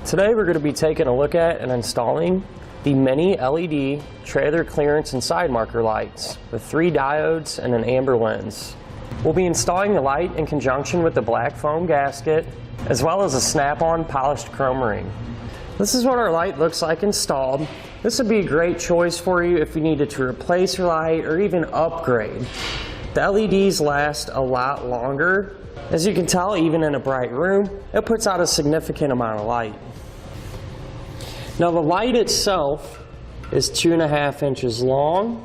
Today we're going to be taking a look at and installing the mini LED trailer clearance and side marker lights with 3 diodes and an amber lens. We'll be installing the light in conjunction with the black foam gasket as well as a snap-on polished chrome ring. This is what our light looks like installed. This would be a great choice for you if you needed to replace your light or even upgrade. The LEDs last a lot longer. As you can tell, even in a bright room, it puts out a significant amount of light. Now the light itself is 2.5 inches long,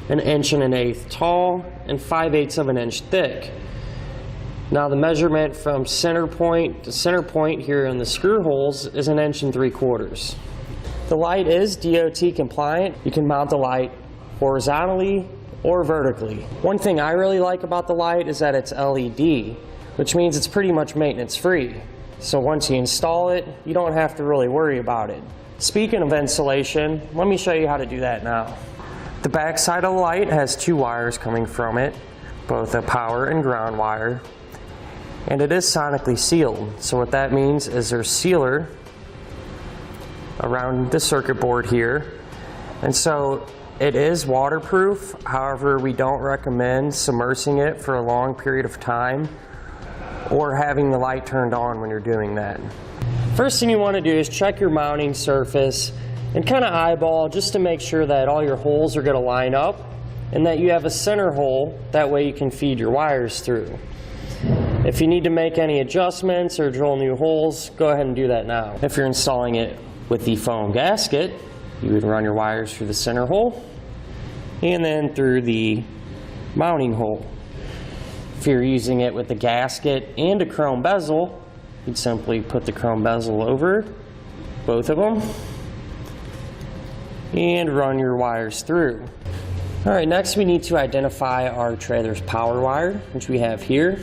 1 1/8 tall, and 5/8 of an inch thick. Now the measurement from center point to center point here in the screw holes is 1 3/4 inches. The light is DOT compliant. You can mount the light horizontally or vertically. One thing I really like about the light is that it's LED, which means it's pretty much maintenance free. So once you install it, you don't have to really worry about it. Speaking of insulation, let me show you how to do that now. The back side of the light has 2 wires coming from it, both a power and ground wire. And it is sonically sealed. So what that means is there's sealer around the circuit board here. And so it is waterproof. However, we don't recommend submersing it for a long period of time or having the light turned on when you're doing that. First thing you want to do is check your mounting surface and kind of eyeball just to make sure that all your holes are going to line up and that you have a center hole. That way you can feed your wires through. If you need to make any adjustments or drill new holes, go ahead and do that now. If you're installing it with the foam gasket, you would run your wires through the center hole and then through the mounting hole. If you're using it with the gasket and a chrome bezel, you'd simply put the chrome bezel over both of them and run your wires through. Alright, next we need to identify our trailer's power wire, which we have here.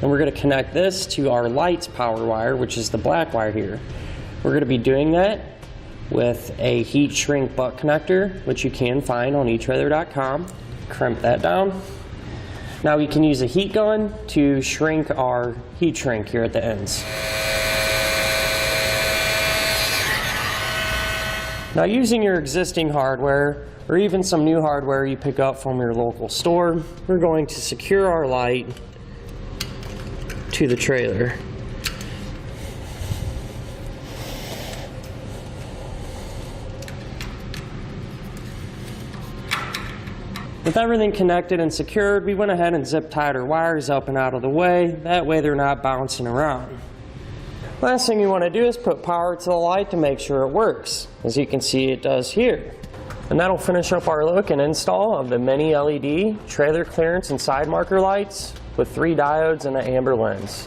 And we're going to connect this to our light's power wire, which is the black wire here. We're going to be doing that with a heat shrink butt connector, which you can find on etrailer.com. Crimp that down. Now we can use a heat gun to shrink our heat shrink here at the ends. Now using your existing hardware or even some new hardware you pick up from your local store, we're going to secure our light to the trailer. With everything connected and secured, we went ahead and zip tied our wires up and out of the way. That way they're not bouncing around. Last thing you want to do is put power to the light to make sure it works. As you can see, it does here. And that'll finish up our look and install of the mini LED trailer clearance and side marker lights with 3 diodes and an amber lens.